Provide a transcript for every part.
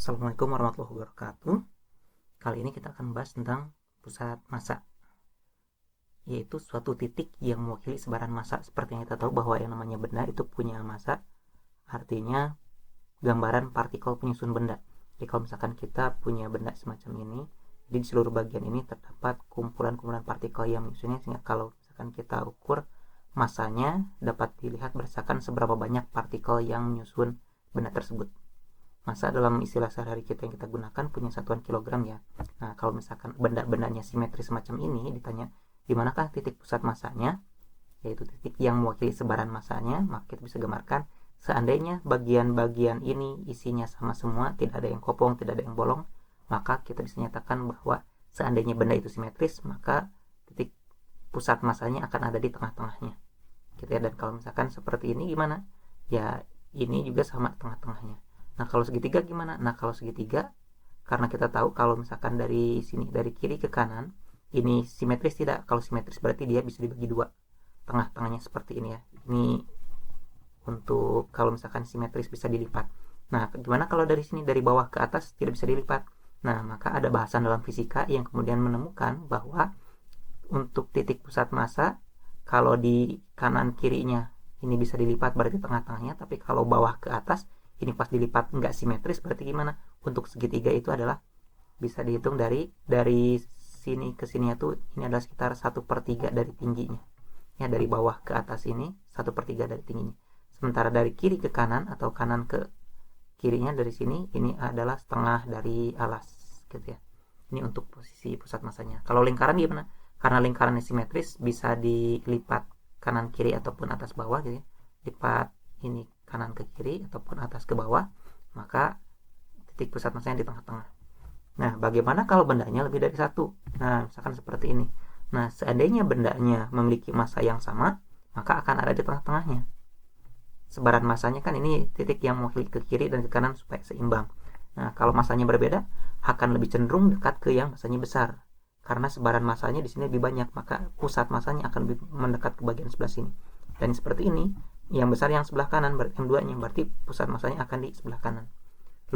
Assalamualaikum warahmatullahi wabarakatuh. Kali ini kita akan membahas tentang pusat massa, yaitu suatu titik yang mewakili sebaran massa. Seperti yang kita tahu bahwa yang namanya benda itu punya massa, artinya gambaran partikel penyusun benda. Jadi kalau misalkan kita punya benda semacam ini, di seluruh bagian ini terdapat kumpulan-kumpulan partikel yang menyusunnya, sehingga kalau misalkan kita ukur massanya dapat dilihat berdasarkan seberapa banyak partikel yang menyusun benda tersebut. Massa dalam istilah sehari-hari kita yang kita gunakan punya satuan kilogram ya. Nah, kalau misalkan benda-bendanya simetris semacam ini ditanya di manakah titik pusat massanya, yaitu titik yang mewakili sebaran massanya, maka kita bisa gambarkan seandainya bagian-bagian ini isinya sama semua, tidak ada yang kopong, tidak ada yang bolong, maka kita bisa nyatakan bahwa seandainya benda itu simetris, maka titik pusat massanya akan ada di tengah-tengahnya. Gitu ya. Dan kalau misalkan seperti ini gimana? Ya, ini juga sama tengah-tengahnya. Nah, kalau segitiga gimana? Nah, kalau segitiga, karena kita tahu kalau misalkan dari sini, dari kiri ke kanan, ini simetris tidak? Kalau simetris berarti dia bisa dibagi dua. Tengah-tengahnya seperti ini ya. Ini untuk kalau misalkan simetris bisa dilipat. Nah, gimana kalau dari sini, dari bawah ke atas tidak bisa dilipat? Nah, maka ada bahasan dalam fisika yang kemudian menemukan bahwa untuk titik pusat massa, kalau di kanan kirinya ini bisa dilipat berarti tengah-tengahnya, tapi kalau bawah ke atas ini pas dilipat nggak simetris berarti gimana? Untuk segitiga itu adalah bisa dihitung dari sini ke sini itu ini adalah sekitar 1/3 dari tingginya. Ya, dari bawah ke atas ini 1/3 dari tingginya. Sementara dari kiri ke kanan atau kanan ke kirinya dari sini ini adalah setengah dari alas gitu ya. Ini untuk posisi pusat massanya. Kalau lingkaran gimana? Karena lingkarannya simetris bisa dilipat kanan kiri ataupun atas bawah gitu ya. Lipat ini kanan ke kiri ataupun atas ke bawah, maka titik pusat massanya di tengah-tengah. Nah, bagaimana kalau bendanya lebih dari satu? Nah, misalkan seperti ini. Nah, seandainya bendanya memiliki massa yang sama, maka akan ada di tengah-tengahnya. Sebaran massanya kan ini titik yang mewakili ke kiri dan ke kanan supaya seimbang. Nah, kalau massanya berbeda, akan lebih cenderung dekat ke yang massanya besar. Karena sebaran massanya di sini lebih banyak, maka pusat massanya akan lebih mendekat ke bagian sebelah sini. Dan seperti ini, yang besar yang sebelah kanan, M2-nya, berarti pusat massanya akan di sebelah kanan.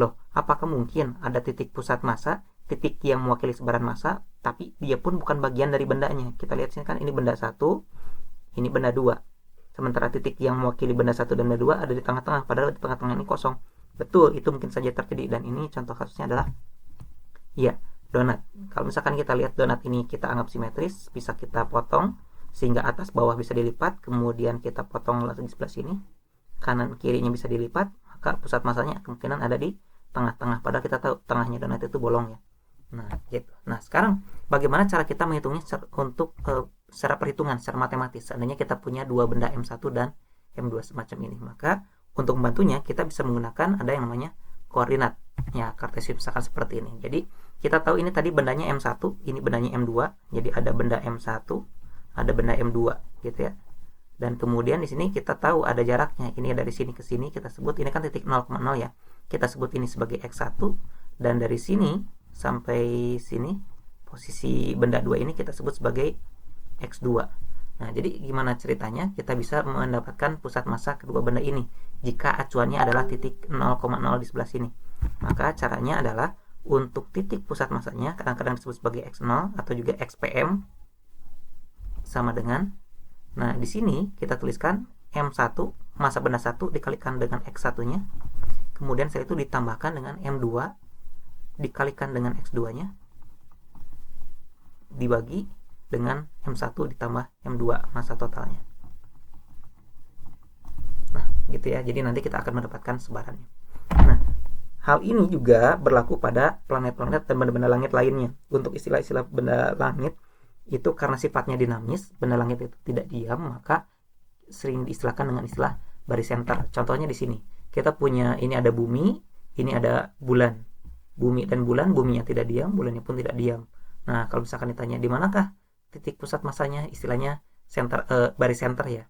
Loh, apakah mungkin ada titik pusat massa, titik yang mewakili sebaran massa, tapi dia pun bukan bagian dari bendanya? Kita lihat sini kan, ini benda 1, ini benda 2. Sementara titik yang mewakili benda 1 dan benda 2 ada di tengah-tengah, padahal di tengah-tengah ini kosong. Betul, itu mungkin saja terjadi, dan ini contoh kasusnya adalah ya, donat. Kalau misalkan kita lihat donat ini kita anggap simetris, bisa kita potong sehingga atas bawah bisa dilipat, kemudian kita potong lagi sebelah sini, kanan kirinya bisa dilipat, maka pusat massanya kemungkinan ada di tengah-tengah, padahal kita tahu tengahnya donat itu bolong ya. Nah, gitu. Nah, sekarang bagaimana cara kita menghitungnya untuk secara perhitungan, secara matematis? Seandainya kita punya dua benda M1 dan M2 semacam ini, maka untuk membantunya kita bisa menggunakan ada yang namanya koordinat. Ya, kartesius misalkan seperti ini. Jadi, kita tahu ini tadi bendanya M1, ini bendanya M2. Jadi ada benda M1, ada benda M2 gitu ya. Dan kemudian di sini kita tahu ada jaraknya. Ini dari sini ke sini kita sebut ini kan titik 0,0 ya. Kita sebut ini sebagai X1, dan dari sini sampai sini posisi benda 2 ini kita sebut sebagai X2. Nah, jadi gimana ceritanya kita bisa mendapatkan pusat massa kedua benda ini jika acuannya adalah titik 0,0 di sebelah sini? Maka caranya adalah untuk titik pusat massanya kadang-kadang disebut sebagai X0 atau juga XPM sama dengan, nah di sini kita tuliskan M1 massa benda 1 dikalikan dengan X1-nya, kemudian setelah itu ditambahkan dengan M2 dikalikan dengan X2-nya dibagi dengan M1 ditambah M2 massa totalnya. Nah, gitu ya. Jadi nanti kita akan mendapatkan sebarannya. Nah, hal ini juga berlaku pada planet-planet dan benda-benda langit lainnya. Untuk istilah-istilah benda langit itu karena sifatnya dinamis, benda langit itu tidak diam, maka sering diistilahkan dengan istilah barycenter. Contohnya di sini. Kita punya ini ada bumi, ini ada bulan. Bumi dan bulan, buminya tidak diam, bulannya pun tidak diam. Nah, kalau misalkan ditanya di manakah titik pusat massanya, istilahnya barycenter ya.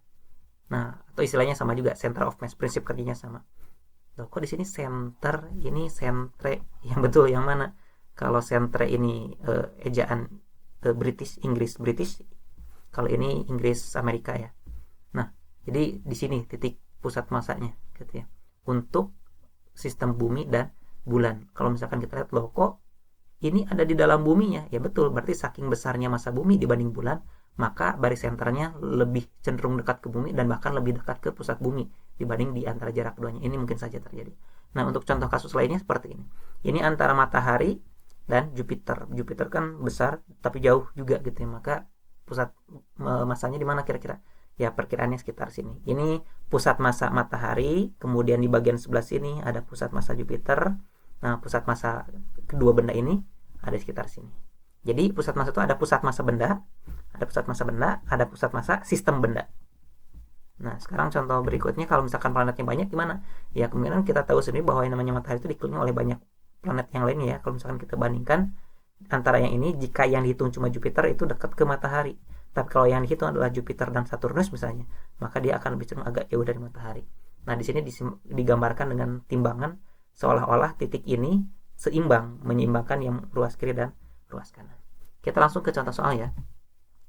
Nah, atau istilahnya sama juga, center of mass, prinsip kerjanya sama. Loh, kok di sini center, ini centre, yang betul yang mana? Kalau centre ini ejaan British, Inggris British, kalau ini Inggris Amerika ya. Nah, jadi di sini titik pusat massanya gitu ya. Untuk sistem bumi dan bulan. Kalau misalkan kita lihat, loh kok ini ada di dalam buminya? Ya betul, berarti saking besarnya massa bumi dibanding bulan, maka barisenternya lebih cenderung dekat ke bumi dan bahkan lebih dekat ke pusat bumi dibanding di antara jarak keduanya. Ini mungkin saja terjadi. Nah, untuk contoh kasus lainnya seperti ini. Ini antara matahari dan Jupiter. Jupiter kan besar tapi jauh juga gitu ya. Maka pusat massanya di mana kira-kira? Ya, perkiraannya sekitar sini. Ini pusat massa matahari, kemudian di bagian sebelah sini ada pusat massa Jupiter. Nah, pusat massa kedua benda ini ada di sekitar sini. Jadi pusat massa itu ada pusat massa benda, ada pusat massa benda, ada pusat massa sistem benda. Nah, sekarang contoh berikutnya, kalau misalkan planetnya banyak gimana? Ya, kemungkinan kita tahu sendiri bahwa yang namanya matahari itu dikelilingi oleh banyak planet yang lainnya ya. Kalau misalkan kita bandingkan antara yang ini, jika yang dihitung cuma Jupiter itu dekat ke matahari. Tapi kalau yang dihitung adalah Jupiter dan Saturnus misalnya, maka dia akan lebih cenderung agak jauh dari matahari. Nah, di sini digambarkan dengan timbangan seolah-olah titik ini seimbang, menyeimbangkan yang ruas kiri dan ruas kanan. Kita langsung ke contoh soal ya.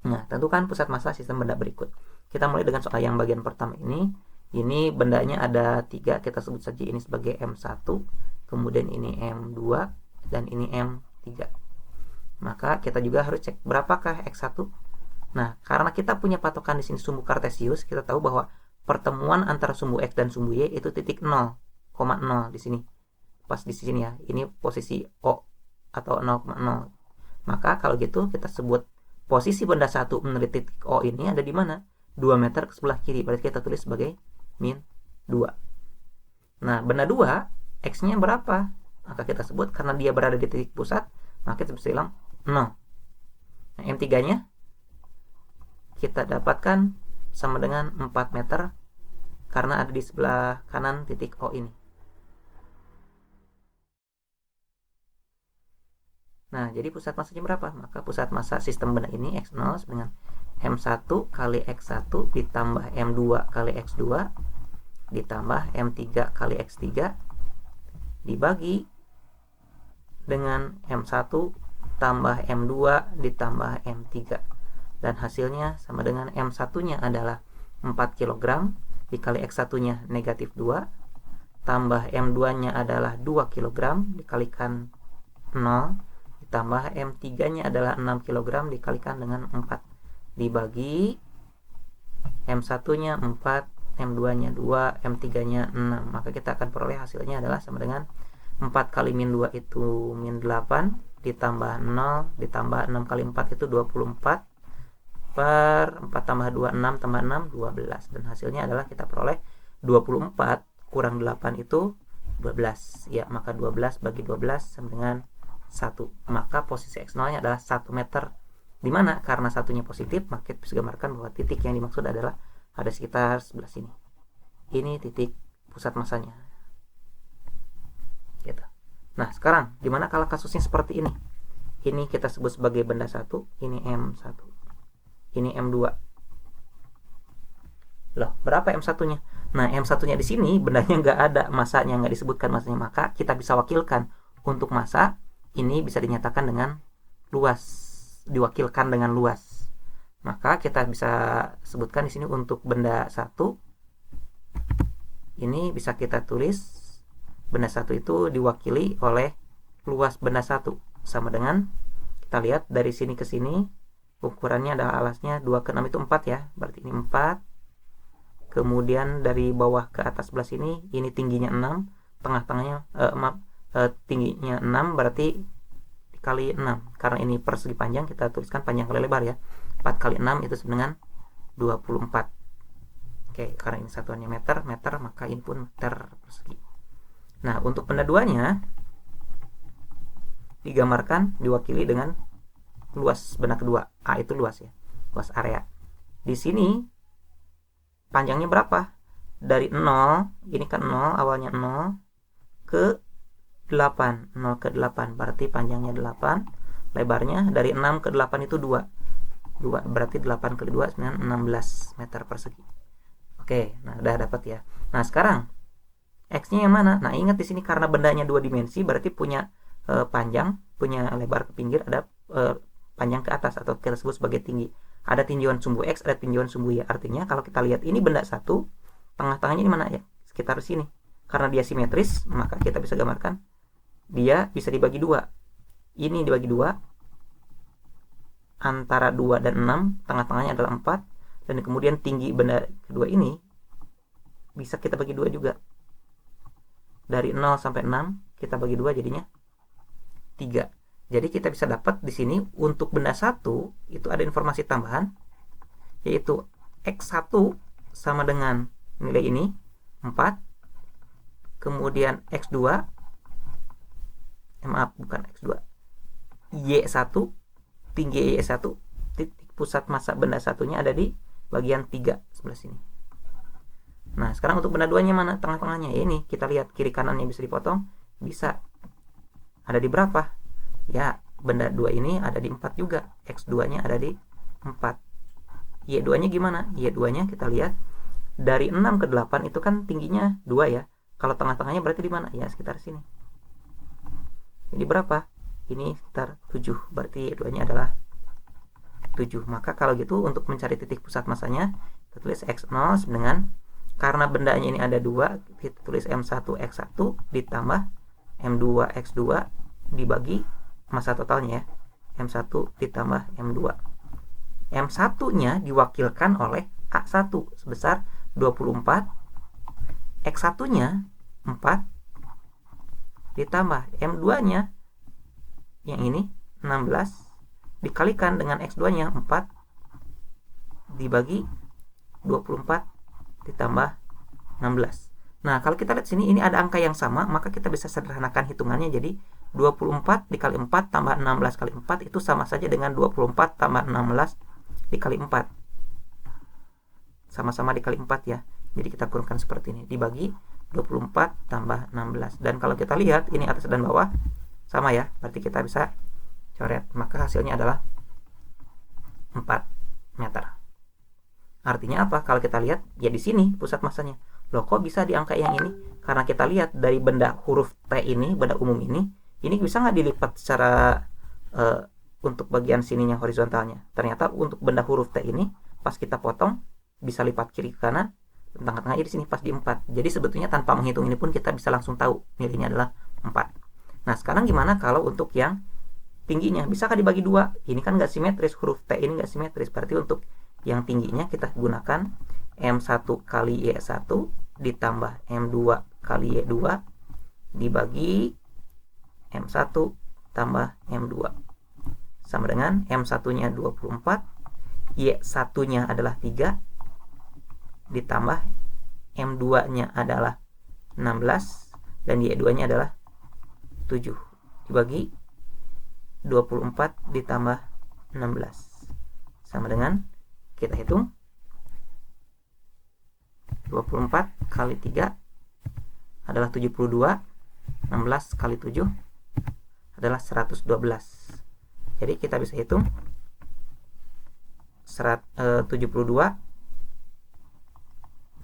Nah, tentukan pusat massa sistem benda berikut. Kita mulai dengan soal yang bagian pertama ini. Ini bendanya ada 3, kita sebut saja ini sebagai M1, kemudian ini M2, dan ini M3. Maka kita juga harus cek berapakah X1. Nah, karena kita punya patokan di sini sumbu kartesius, kita tahu bahwa pertemuan antara sumbu X dan sumbu Y itu titik 0,0 di sini. Pas di sini ya. Ini posisi O atau 0,0. Maka kalau gitu kita sebut posisi benda 1 menuju titik O ini ada di mana? 2 meter ke sebelah kiri. Berarti kita tulis sebagai min 2. Nah, benda 2 X-nya berapa? Maka kita sebut karena dia berada di titik pusat, maka kita bisa bilang 0. Nah, M3-nya kita dapatkan sama dengan 4 meter karena ada di sebelah kanan titik O ini. Nah, jadi pusat massanya berapa? Maka pusat massa sistem benda ini X0 dengan M1 kali X1 ditambah M2 kali X2 ditambah M3 kali X3 dibagi dengan M1 tambah M2 ditambah M3. Dan hasilnya sama dengan M1-nya adalah 4 kg dikali X1-nya negatif 2 tambah M2-nya adalah 2 kg dikalikan 0 ditambah M3-nya adalah 6 kg dikalikan dengan 4 dibagi M1-nya 4, M2-nya 2, M3-nya 6. Maka kita akan peroleh hasilnya adalah sama dengan 4 kali min 2 itu min 8 ditambah 0 ditambah 6 kali 4 itu 24 per 4 tambah 2, 6 tambah 6, 12. Dan hasilnya adalah kita peroleh 24 kurang 8 itu 12. Ya, maka 12 bagi 12 sama dengan 1. Maka posisi X0 nya adalah 1 meter. Dimana? Karena satunya positif, maka kita bisa gambarkan bahwa titik yang dimaksud adalah ada sekitar sebelah sini. Ini titik pusat massanya. Gitu. Nah, sekarang dimana kalau kasusnya seperti ini? Ini kita sebut sebagai benda 1, ini M1. Ini M2. Loh, berapa M1-nya? Nah, M1-nya di sini bendanya nggak ada, massanya nggak disebutkan massanya, maka kita bisa wakilkan untuk massa ini bisa dinyatakan dengan luas, diwakilkan dengan luas. Maka kita bisa sebutkan di sini untuk benda 1 ini bisa kita tulis benda 1 itu diwakili oleh luas benda 1 sama dengan, kita lihat dari sini ke sini ukurannya adalah alasnya 2 ke 6 itu 4 ya. Berarti ini 4. Kemudian dari bawah ke atas sebelah sini ini tingginya 6, tengah-tengahnya tingginya 6 berarti kali 6. Karena ini persegi panjang kita tuliskan panjang kali lebar ya. 4 kali 6 itu sama dengan 24. Oke, karena ini satuannya meter, maka ini pun meter persegi. Nah, untuk benda 2-nya digambarkan diwakili dengan luas benda kedua. A itu luas ya, luas area. Di sini panjangnya berapa? Dari 0, ini kan 0, awalnya 0 ke 8, 0 ke 8 berarti panjangnya 8, lebarnya dari 6 ke 8 itu 2 berarti 8 kali 2 dengan 16 meter persegi. Oke, nah udah dapat ya. Nah, sekarang X-nya yang mana? Nah, ingat di sini karena bendanya 2 dimensi berarti punya panjang, punya lebar ke pinggir, ada panjang ke atas atau kita sebut sebagai tinggi. Ada tinjauan sumbu X, ada tinjauan sumbu Y. Artinya kalau kita lihat ini benda 1, tengah-tengahnya di mana ya? Sekitar sini. Karena dia simetris, maka kita bisa gambarkan dia bisa dibagi dua. Ini dibagi dua, antara 2 dan 6, tengah-tengahnya adalah 4, dan kemudian tinggi benda kedua ini bisa kita bagi dua juga. Dari 0 sampai 6 kita bagi dua, jadinya 3. Jadi kita bisa dapat di sini untuk benda 1 itu ada informasi tambahan, yaitu X1 sama dengan nilai ini 4, kemudian X2, maaf bukan X2, Y1, tinggi Y1, titik pusat massa benda satunya ada di bagian 3 sebelah sini. Nah, sekarang untuk benda 2-nya mana? Tengah-tengahnya. Ini kita lihat kiri kanannya bisa dipotong, bisa. Ada di berapa? Ya, benda 2 ini ada di 4 juga. X2-nya ada di 4. Y2-nya gimana? Y2-nya kita lihat dari 6 ke 8 itu kan tingginya 2 ya. Kalau tengah-tengahnya berarti di mana? Ya, sekitar sini. Jadi berapa? Ini sekitar 7. Berarti Y2-nya adalah 7. Maka kalau gitu untuk mencari titik pusat massanya, kita tulis X0 dengan, karena bendanya ini ada 2, kita tulis M1X1 ditambah M2X2 dibagi massa totalnya ya. M1 ditambah M2. M1-nya diwakilkan oleh A1 sebesar 24, X1-nya 4 ditambah M2-nya yang ini 16 dikalikan dengan X2-nya 4 dibagi 24 ditambah 16. Nah, kalau kita lihat sini ini ada angka yang sama, maka kita bisa sederhanakan hitungannya. Jadi 24 dikali 4 tambah 16 kali 4 itu sama saja dengan 24 tambah 16 dikali 4. Sama-sama dikali 4 ya. Jadi kita kurungkan seperti ini, dibagi 24 tambah 16. Dan kalau kita lihat ini atas dan bawah sama ya, berarti kita bisa coret. Maka hasilnya adalah 4 meter. Artinya apa? Kalau kita lihat ya di sini pusat massanya. Loh, kok bisa di angka yang ini? Karena kita lihat dari benda huruf T ini, benda umum ini bisa nggak dilipat secara untuk bagian sininya horizontalnya? Ternyata untuk benda huruf T ini pas kita potong bisa lipat kiri ke kanan, tengah-tengah di sini pas di 4. Jadi sebetulnya tanpa menghitung ini pun kita bisa langsung tahu nilainya adalah 4. Nah, sekarang gimana kalau untuk yang tingginya? Bisakah dibagi 2? Ini kan nggak simetris, huruf T ini nggak simetris. Berarti untuk yang tingginya kita gunakan M1 kali Y1 ditambah M2 kali Y2 dibagi M1 tambah M2 sama dengan M1-nya 24, Y1-nya adalah 3 ditambah M2-nya adalah 16 dan Y2-nya adalah 7 dibagi 24 ditambah 16 sama dengan, kita hitung, 24 kali 3 adalah 72, 16 kali 7 adalah 112. Jadi kita bisa hitung 72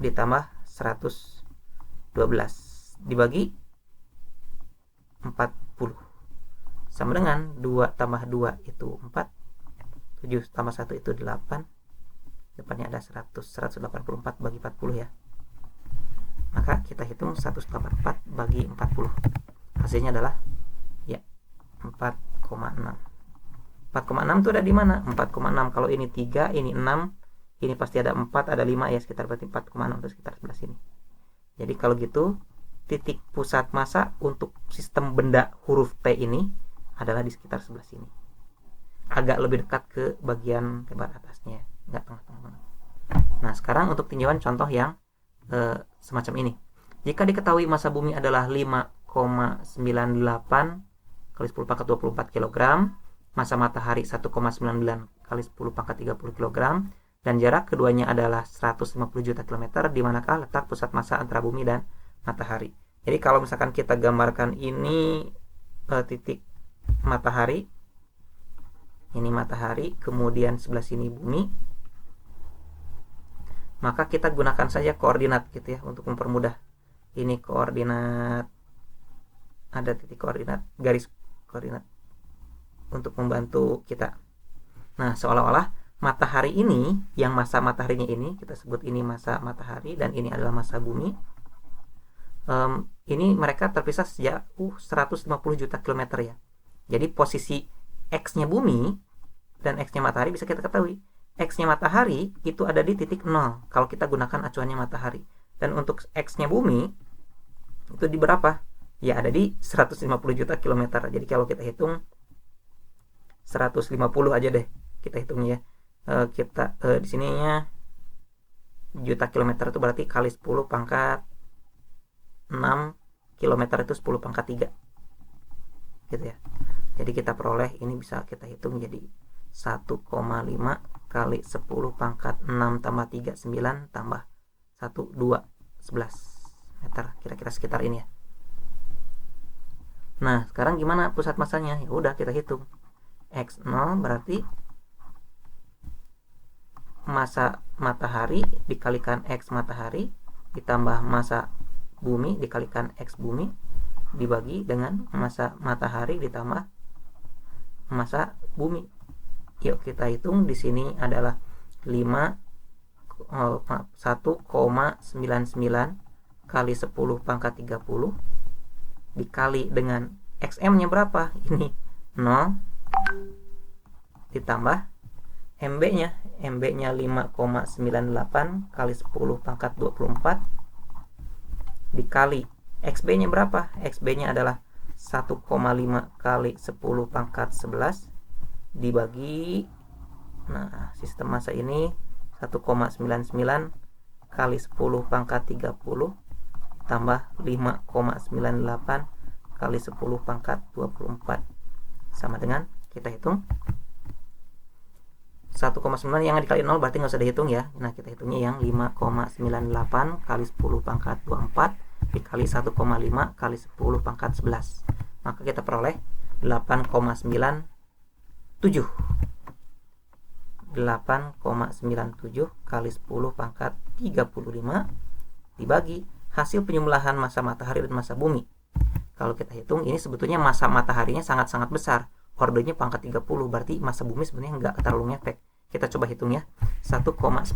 ditambah 112 dibagi 40 sama dengan 2 tambah 2 itu 4, 7 tambah 1 itu 8, depannya ada 184 bagi 40 ya. Maka kita hitung 184 bagi 40. Hasilnya adalah ya 4,6. 4,6 itu ada di mana? 4,6. Kalau ini 3, ini 6, ini pasti ada 4, ada 5 ya, sekitar berarti 4,6 itu sekitar sebelah sini. Jadi kalau gitu titik pusat massa untuk sistem benda huruf T ini adalah di sekitar sebelah sini. Agak lebih dekat ke bagian lebar atasnya, nggak tengah-tengah. Nah, sekarang untuk tinjauan contoh yang semacam ini. Jika diketahui massa bumi adalah 5,98 kali 10 pangkat 24 kg, massa matahari 1,99 kali 10 pangkat 30 kg, dan jarak keduanya adalah 150 juta km, di manakah letak pusat massa antara bumi dan matahari? Jadi kalau misalkan kita gambarkan ini titik matahari, ini matahari, kemudian sebelah sini bumi, maka kita gunakan saja koordinat gitu ya untuk mempermudah. Ini koordinat, ada titik koordinat, garis koordinat untuk membantu kita. Nah, seolah-olah matahari ini, yang massa mataharinya ini kita sebut ini massa matahari dan ini adalah massa bumi. ini mereka terpisah sejauh 150 juta kilometer ya. Jadi posisi X-nya bumi dan X-nya matahari bisa kita ketahui. X-nya matahari itu ada di titik 0 kalau kita gunakan acuannya matahari. Dan untuk X-nya bumi itu di berapa? Ya ada di 150 juta kilometer. Jadi kalau kita hitung 150 aja deh kita hitung ya. Kita di sininya juta kilometer itu berarti kali 10 pangkat 6 kilometer itu 10 pangkat 3 gitu ya. Jadi kita peroleh ini bisa kita hitung jadi 1,5 kali 10 pangkat 6 tambah 3 9 tambah 1 2 11 meter, kira-kira sekitar ini ya. Nah sekarang gimana pusat masanya? Ya udah kita hitung X0 berarti masa matahari dikalikan X matahari ditambah masa bumi dikalikan X bumi dibagi dengan masa matahari ditambah masa bumi. Yuk kita hitung, di sini adalah 1,99 kali 10 pangkat 30 dikali dengan XM nya berapa? Ini 0 ditambah MB nya 5,98 kali 10 pangkat 24 dikali XB nya berapa? XB nya adalah 1,5 kali 10 pangkat 11 dibagi, nah sistem massa ini 1,99 kali 10 pangkat 30 tambah 5,98 kali 10 pangkat 24 sama dengan, kita hitung 1,9 yang dikali 0 berarti nggak usah dihitung ya. Nah kita hitungnya yang 5,98 kali 10 pangkat 24 dikali 1,5 kali 10 pangkat 11, maka kita peroleh 8,97 kali 10 pangkat 35 dibagi hasil penyembelahan massa matahari dan massa bumi. Kalau kita hitung ini sebetulnya massa mataharinya sangat-sangat besar, ordenya pangkat 30, berarti massa bumi sebenarnya nggak terlalu ngefek. Kita coba hitung ya, 1,99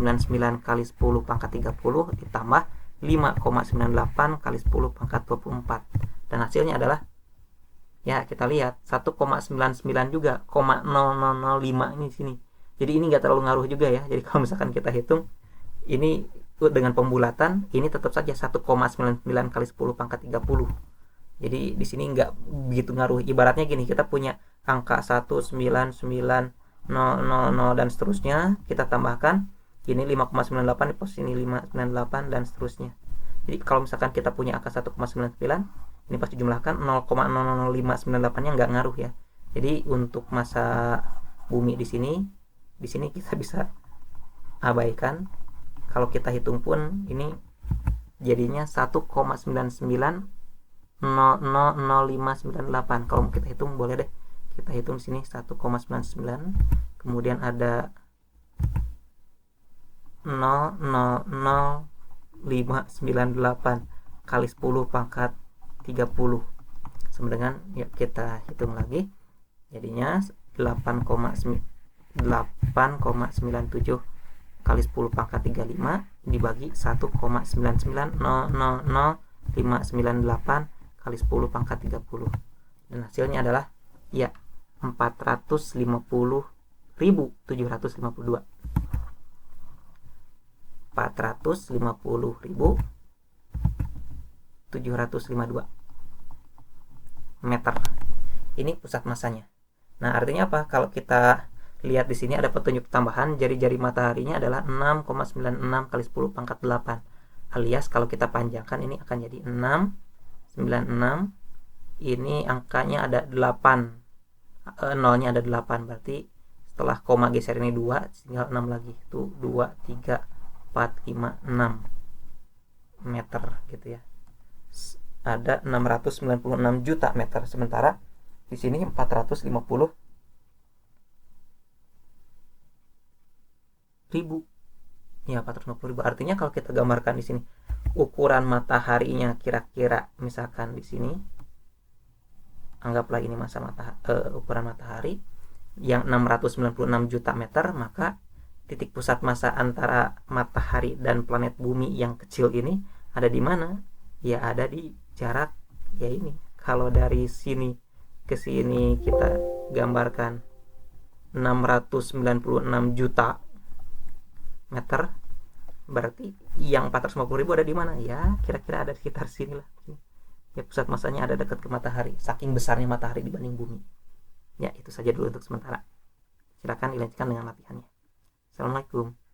kali 10 pangkat 30 ditambah 5,98 kali 10 pangkat 24, dan hasilnya adalah ya kita lihat 1,99 juga, 0,0005 ini di sini. Jadi ini nggak terlalu ngaruh juga ya. Jadi kalau misalkan kita hitung ini dengan pembulatan, ini tetap saja 1,99 kali 10 pangkat 30. Jadi di sini nggak begitu ngaruh. Ibaratnya gini, kita punya angka 199 000 dan seterusnya, kita tambahkan ini 5,98 di posisi ini 598 dan seterusnya. Jadi kalau misalkan kita punya angka 1,99, ini pasti jumlahkan 0,00598 nya nggak ngaruh ya. Jadi untuk massa bumi di sini kita bisa abaikan. Kalau kita hitung pun ini jadinya 1,99 kalau kita hitung boleh deh kita hitung di sini 1,99, kemudian ada 0,00598 kali 10 pangkat 30 sama dengan, yuk kita hitung lagi, jadinya 8,97 kali 10 pangkat 35 dibagi 1,9900598 kali 10 pangkat 30, dan hasilnya adalah ya 450.752 meter. Ini pusat massanya. Nah, artinya apa? Kalau kita lihat di sini ada petunjuk tambahan, jari-jari mataharinya adalah 6,96 kali 10 pangkat 8. Alias kalau kita panjangkan ini akan jadi 696. Ini angkanya ada 8. Nolnya ada 8, berarti setelah koma geser ini 2, tinggal 6 lagi. Itu 2 3 4 5 6 meter gitu ya. Ada 696 juta meter, sementara di sini 450.000. Ya 450.000. Artinya kalau kita gambarkan di sini ukuran mataharinya kira-kira misalkan di sini anggaplah ini masa ukuran matahari yang 696 juta meter, maka titik pusat massa antara matahari dan planet bumi yang kecil ini ada di mana? ya ada di jarak ya ini. Kalau dari sini ke sini kita gambarkan 696 juta meter, berarti yang 450.000 ada di mana? Ya kira-kira ada di sekitar sini lah. Ya pusat masanya ada dekat ke matahari, saking besarnya matahari dibanding bumi. Ya itu saja dulu untuk sementara. Silakan dilanjutkan dengan latihannya. Assalamualaikum.